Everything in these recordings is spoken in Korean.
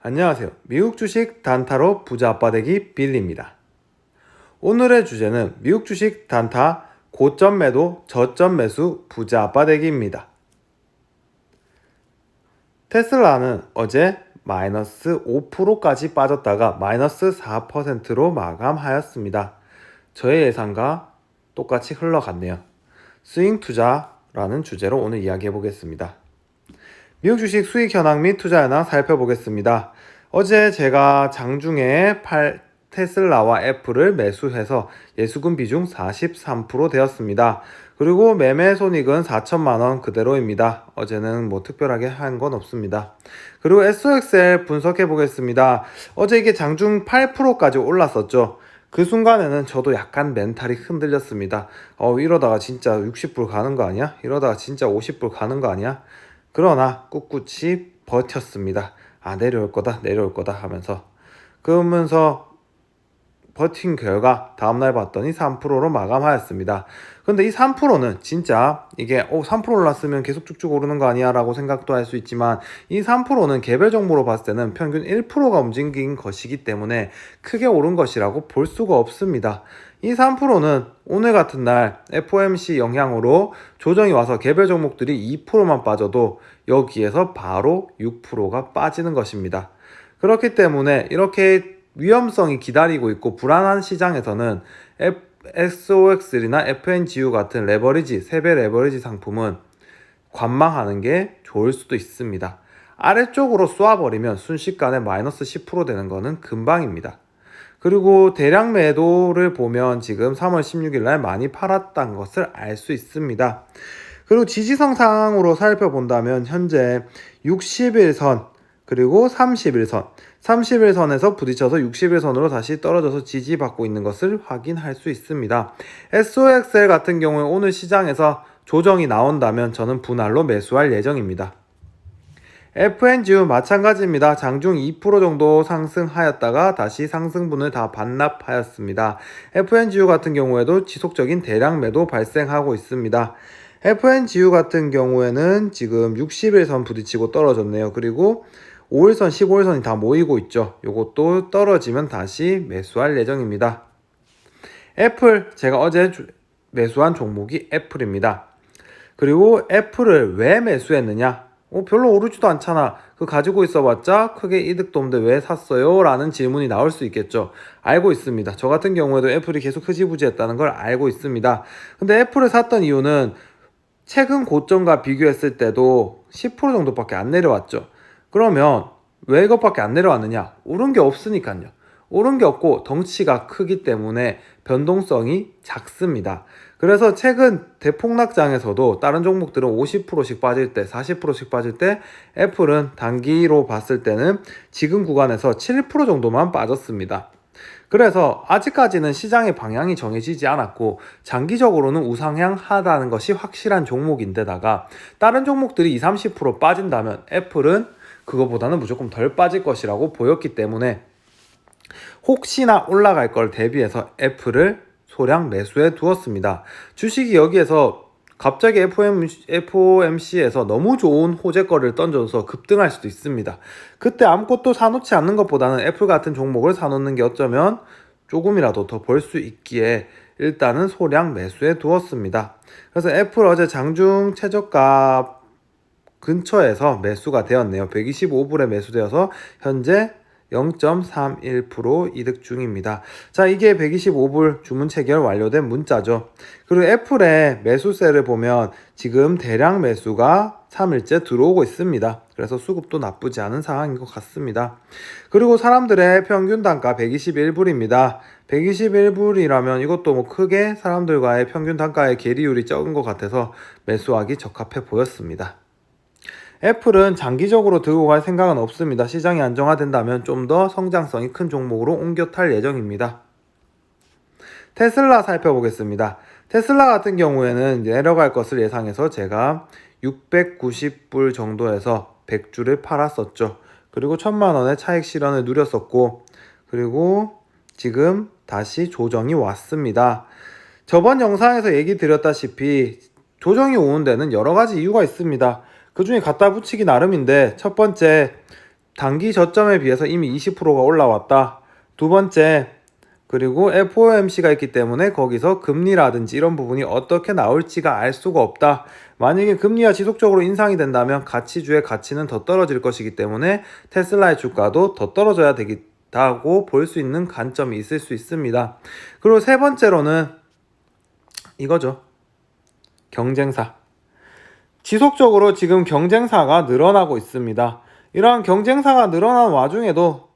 안녕하세요. 미국 주식 단타로 부자 아빠 되기 빌리입니다. 오늘의 주제는 미국 주식 단타 고점 매도, 저점 매수, 부자 아빠 되기입니다. 테슬라는 어제 마이너스 5%까지 빠졌다가 마이너스 4%로 마감하였습니다. 저의 예상과 똑같이 흘러갔네요. 스윙 투자라는 주제로 오늘 이야기해 보겠습니다. 미국 주식 수익 현황 및 투자 현황 살펴보겠습니다. 어제 제가 장중에 테슬라와 애플을 매수해서 예수금 비중 43% 되었습니다. 그리고 매매 손익은 4천만원 그대로입니다. 어제는 특별하게 한 건 없습니다. 그리고 SOXL 분석해 보겠습니다. 어제 이게 장중 8%까지 올랐었죠. 그 순간에는 저도 약간 멘탈이 흔들렸습니다. 이러다가 진짜 60불 가는 거 아니야? 이러다가 진짜 50불 가는 거 아니야? 그러나 꿋꿋이 버텼습니다. 내려올 거다 하면서. 그러면서 버틴 결과 다음날 봤더니 3%로 마감하였습니다. 근데 이 3%는 진짜 이게 3% 올랐으면 계속 쭉쭉 오르는 거 아니야 라고 생각도 할 수 있지만, 이 3%는 개별 종목으로 봤을 때는 평균 1%가 움직인 것이기 때문에 크게 오른 것이라고 볼 수가 없습니다. 이 3%는 오늘 같은 날 FOMC 영향으로 조정이 와서 개별 종목들이 2%만 빠져도 여기에서 바로 6%가 빠지는 것입니다. 그렇기 때문에 이렇게 위험성이 기다리고 있고 불안한 시장에서는 SOX나 FNGU 같은 레버리지, 세배 레버리지 상품은 관망하는 게 좋을 수도 있습니다. 아래쪽으로 쏘아버리면 순식간에 마이너스 10% 되는 거는 금방입니다. 그리고 대량 매도를 보면 지금 3월 16일 날 많이 팔았다는 것을 알 수 있습니다. 그리고 지지선상으로 살펴본다면 현재 60일선 그리고 31선, 31선에서 부딪혀서 60일선으로 다시 떨어져서 지지받고 있는 것을 확인할 수 있습니다. SOXL 같은 경우에 오늘 시장에서 조정이 나온다면 저는 분할로 매수할 예정입니다. FNGU 마찬가지입니다. 장중 2% 정도 상승하였다가 다시 상승분을 다 반납하였습니다. FNGU 같은 경우에도 지속적인 대량 매도 발생하고 있습니다. FNGU 같은 경우에는 지금 60일선 부딪히고 떨어졌네요. 그리고 5일선, 15일선이 다 모이고 있죠. 요것도 떨어지면 다시 매수할 예정입니다. 애플, 제가 어제 매수한 종목이 애플입니다. 그리고 애플을 왜 매수했느냐? 별로 오르지도 않잖아. 가지고 있어봤자 크게 이득도 없는데 왜 샀어요? 라는 질문이 나올 수 있겠죠. 알고 있습니다. 저 같은 경우에도 애플이 계속 흐지부지했다는 걸 알고 있습니다. 근데 애플을 샀던 이유는 최근 고점과 비교했을 때도 10% 정도밖에 안 내려왔죠. 그러면 왜 이것밖에 안 내려왔느냐? 오른 게 없으니까요. 오른 게 없고 덩치가 크기 때문에 변동성이 작습니다. 그래서 최근 대폭락장에서도 다른 종목들은 50%씩 빠질 때, 40%씩 빠질 때 애플은 단기로 봤을 때는 지금 구간에서 7% 정도만 빠졌습니다. 그래서 아직까지는 시장의 방향이 정해지지 않았고 장기적으로는 우상향하다는 것이 확실한 종목인데다가 다른 종목들이 20, 30% 빠진다면 애플은 그거보다는 무조건 덜 빠질 것이라고 보였기 때문에 혹시나 올라갈 걸 대비해서 애플을 소량 매수해 두었습니다. 주식이 여기에서 갑자기 FOMC에서 너무 좋은 호재거리를 던져서 급등할 수도 있습니다. 그때 아무것도 사놓지 않는 것보다는 애플 같은 종목을 사놓는 게 어쩌면 조금이라도 더 벌 수 있기에 일단은 소량 매수해 두었습니다. 그래서 애플 어제 장중 최저가 근처에서 매수가 되었네요. 125불에 매수되어서 현재 0.31% 이득 중입니다. 자, 이게 125불 주문 체결 완료된 문자죠. 그리고 애플의 매수세를 보면 지금 대량 매수가 3일째 들어오고 있습니다. 그래서 수급도 나쁘지 않은 상황인 것 같습니다. 그리고 사람들의 평균 단가 121불입니다. 121불이라면 이것도 크게 사람들과의 평균 단가의 괴리율이 적은 것 같아서 매수하기 적합해 보였습니다. 애플은 장기적으로 들고 갈 생각은 없습니다. 시장이 안정화된다면 좀 더 성장성이 큰 종목으로 옮겨 탈 예정입니다. 테슬라 살펴보겠습니다. 테슬라 같은 경우에는 내려갈 것을 예상해서 제가 690불 정도에서 100주를 팔았었죠. 그리고 1000만원의 차익 실현을 누렸었고, 그리고 지금 다시 조정이 왔습니다. 저번 영상에서 얘기 드렸다시피 조정이 오는 데는 여러 가지 이유가 있습니다. 그 중에 갖다 붙이기 나름인데, 첫 번째, 단기 저점에 비해서 이미 20%가 올라왔다. 두 번째, 그리고 FOMC가 있기 때문에 거기서 금리라든지 이런 부분이 어떻게 나올지가 알 수가 없다. 만약에 금리가 지속적으로 인상이 된다면 가치주의 가치는 더 떨어질 것이기 때문에 테슬라의 주가도 더 떨어져야 되겠다고 볼 수 있는 관점이 있을 수 있습니다. 그리고 세 번째로는 이거죠. 경쟁사. 지속적으로 지금 경쟁사가 늘어나고 있습니다. 이러한 경쟁사가 늘어난 와중에도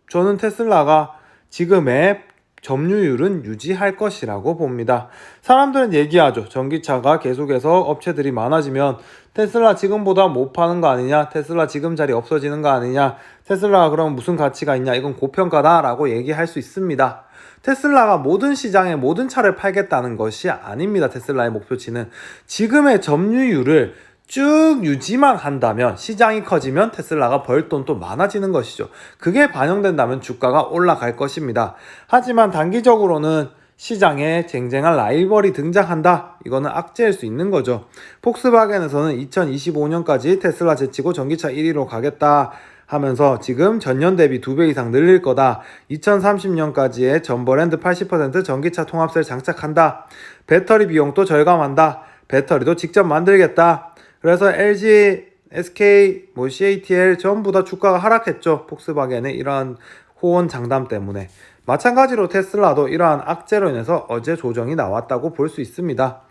저는 테슬라가 지금의 점유율은 유지할 것이라고 봅니다. 사람들은 얘기하죠. 전기차가 계속해서 업체들이 많아지면 테슬라 지금보다 못 파는 거 아니냐, 테슬라 지금 자리 없어지는 거 아니냐, 테슬라가 그럼 무슨 가치가 있냐, 이건 고평가다 라고 얘기할 수 있습니다. 테슬라가 모든 시장에 모든 차를 팔겠다는 것이 아닙니다. 테슬라의 목표치는 지금의 점유율을 쭉 유지만 한다면, 시장이 커지면 테슬라가 벌 돈도 많아지는 것이죠. 그게 반영된다면 주가가 올라갈 것입니다. 하지만 단기적으로는 시장에 쟁쟁한 라이벌이 등장한다. 이거는 악재일 수 있는 거죠. 폭스바겐에서는 2025년까지 테슬라 제치고 전기차 1위로 가겠다 하면서 지금 전년 대비 2배 이상 늘릴 거다. 2030년까지의 전버랜드 80% 전기차 통합셀 장착한다. 배터리 비용도 절감한다. 배터리도 직접 만들겠다. 그래서 LG, SK, CATL 전부 다 주가가 하락했죠. 폭스바겐의 이러한 호언 장담 때문에. 마찬가지로 테슬라도 이러한 악재로 인해서 어제 조정이 나왔다고 볼 수 있습니다.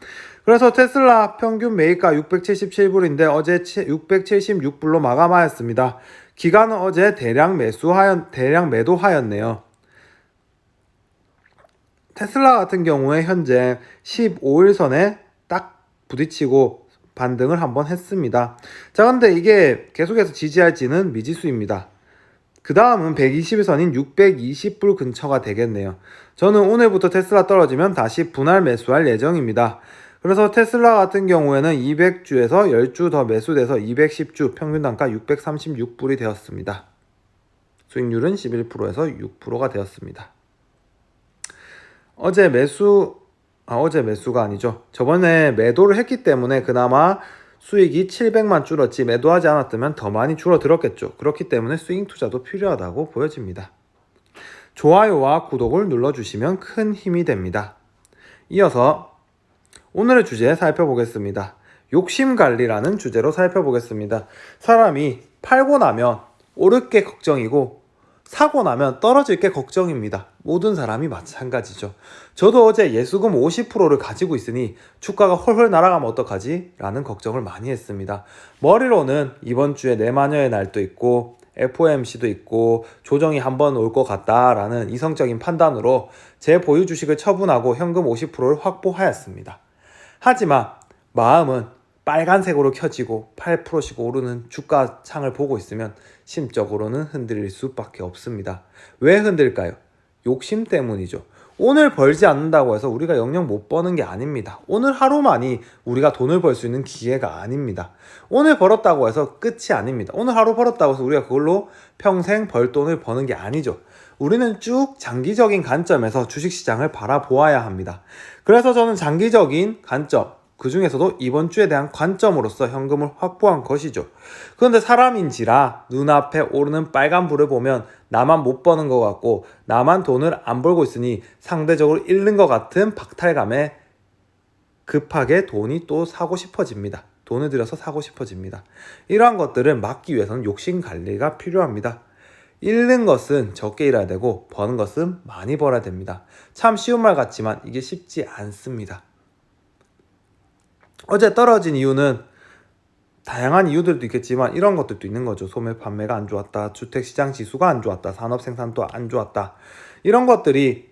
그래서 테슬라 평균 매입가 677불인데 어제 676불로 마감하였습니다. 기관은 어제 대량 매도하였네요. 테슬라 같은 경우에 현재 15일선에 딱 부딪히고 반등을 한번 했습니다. 자, 근데 이게 계속해서 지지할지는 미지수입니다. 그 다음은 120일선인 620불 근처가 되겠네요. 저는 오늘부터 테슬라 떨어지면 다시 분할 매수할 예정입니다. 그래서 테슬라 같은 경우에는 200주에서 10주 더 매수돼서 210주 평균 단가 636불이 되었습니다. 수익률은 11%에서 6%가 되었습니다. 어제 매수가 아니죠. 저번에 매도를 했기 때문에 그나마 수익이 700만 줄었지 매도하지 않았다면 더 많이 줄어들었겠죠. 그렇기 때문에 스윙 투자도 필요하다고 보여집니다. 좋아요와 구독을 눌러주시면 큰 힘이 됩니다. 이어서 오늘의 주제 살펴보겠습니다. 욕심관리라는 주제로 살펴보겠습니다. 사람이 팔고 나면 오를 게 걱정이고 사고 나면 떨어질 게 걱정입니다. 모든 사람이 마찬가지죠. 저도 어제 예수금 50%를 가지고 있으니 주가가 헐헐 날아가면 어떡하지? 라는 걱정을 많이 했습니다. 머리로는 이번 주에 내마녀의 날도 있고 FOMC도 있고 조정이 한번 올 것 같다라는 이성적인 판단으로 제 보유 주식을 처분하고 현금 50%를 확보하였습니다. 하지만 마음은 빨간색으로 켜지고 8%씩 오르는 주가 창을 보고 있으면 심적으로는 흔들릴 수밖에 없습니다. 왜 흔들까요? 욕심 때문이죠. 오늘 벌지 않는다고 해서 우리가 영영 못 버는 게 아닙니다. 오늘 하루만이 우리가 돈을 벌 수 있는 기회가 아닙니다. 오늘 벌었다고 해서 끝이 아닙니다. 오늘 하루 벌었다고 해서 우리가 그걸로 평생 벌 돈을 버는 게 아니죠. 우리는 쭉 장기적인 관점에서 주식시장을 바라보아야 합니다. 그래서 저는 장기적인 관점, 그 중에서도 이번 주에 대한 관점으로서 현금을 확보한 것이죠. 그런데 사람인지라 눈앞에 오르는 빨간불을 보면 나만 못 버는 것 같고 나만 돈을 안 벌고 있으니 상대적으로 잃는 것 같은 박탈감에 급하게 돈이 또 사고 싶어집니다. 돈을 들여서 사고 싶어집니다. 이러한 것들을 막기 위해서는 욕심 관리가 필요합니다. 잃는 것은 적게 잃어야 되고 버는 것은 많이 벌어야 됩니다. 참 쉬운 말 같지만 이게 쉽지 않습니다. 어제 떨어진 이유는 다양한 이유들도 있겠지만 이런 것들도 있는 거죠. 소매 판매가 안 좋았다, 주택시장 지수가 안 좋았다, 산업 생산도 안 좋았다. 이런 것들이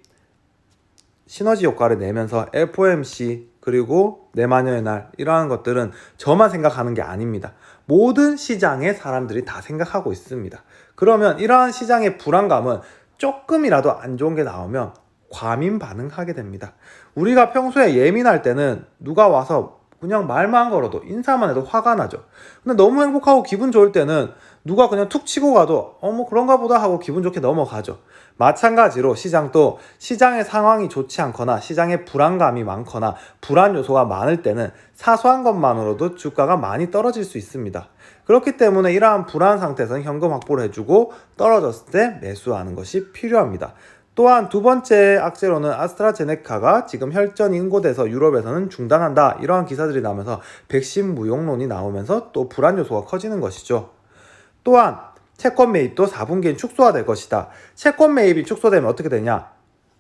시너지 효과를 내면서 FOMC 그리고 내마녀의 날 이러한 것들은 저만 생각하는 게 아닙니다. 모든 시장의 사람들이 다 생각하고 있습니다. 그러면 이러한 시장의 불안감은 조금이라도 안 좋은 게 나오면 과민 반응하게 됩니다. 우리가 평소에 예민할 때는 누가 와서 그냥 말만 걸어도 인사만 해도 화가 나죠. 근데 너무 행복하고 기분 좋을 때는 누가 그냥 툭 치고 가도 뭐 그런가 보다 하고 기분 좋게 넘어가죠. 마찬가지로 시장도 시장의 상황이 좋지 않거나 시장에 불안감이 많거나 불안 요소가 많을 때는 사소한 것만으로도 주가가 많이 떨어질 수 있습니다. 그렇기 때문에 이러한 불안 상태에서는 현금 확보를 해주고 떨어졌을 때 매수하는 것이 필요합니다. 또한 두 번째 악재로는 아스트라제네카가 지금 혈전이 응고돼서 유럽에서는 중단한다, 이러한 기사들이 나오면서 백신 무용론이 나오면서 또 불안 요소가 커지는 것이죠. 또한 채권 매입도 4분기엔 축소화될 것이다. 채권 매입이 축소되면 어떻게 되냐?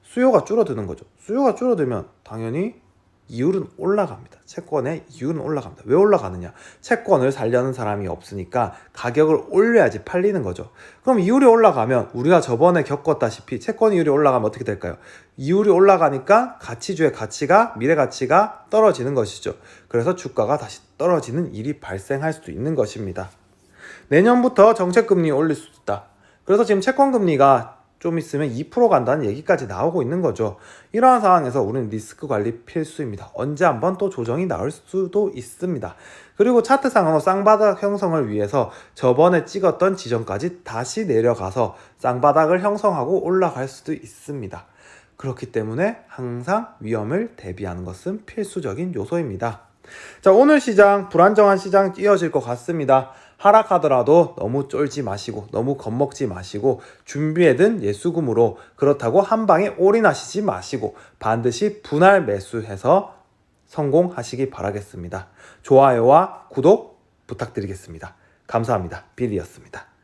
수요가 줄어드는 거죠. 수요가 줄어들면 당연히 이율은 올라갑니다. 채권의 이율은 올라갑니다. 왜 올라가느냐? 채권을 살려는 사람이 없으니까 가격을 올려야지 팔리는 거죠. 그럼 이율이 올라가면 우리가 저번에 겪었다시피 채권 이율이 올라가면 어떻게 될까요? 이율이 올라가니까 가치주의 가치가, 미래 가치가 떨어지는 것이죠. 그래서 주가가 다시 떨어지는 일이 발생할 수도 있는 것입니다. 내년부터 정책금리 올릴 수 있다. 그래서 지금 채권금리가 좀 있으면 2% 간다는 얘기까지 나오고 있는 거죠. 이러한 상황에서 우리는 리스크 관리 필수입니다. 언제 한번 또 조정이 나올 수도 있습니다. 그리고 차트상으로 쌍바닥 형성을 위해서 저번에 찍었던 지점까지 다시 내려가서 쌍바닥을 형성하고 올라갈 수도 있습니다. 그렇기 때문에 항상 위험을 대비하는 것은 필수적인 요소입니다. 자, 오늘 시장 불안정한 시장 이어질 것 같습니다. 하락하더라도 너무 쫄지 마시고 너무 겁먹지 마시고 준비해둔 예수금으로 그렇다고 한 방에 올인하시지 마시고 반드시 분할 매수해서 성공하시기 바라겠습니다. 좋아요와 구독 부탁드리겠습니다. 감사합니다. 빌리였습니다.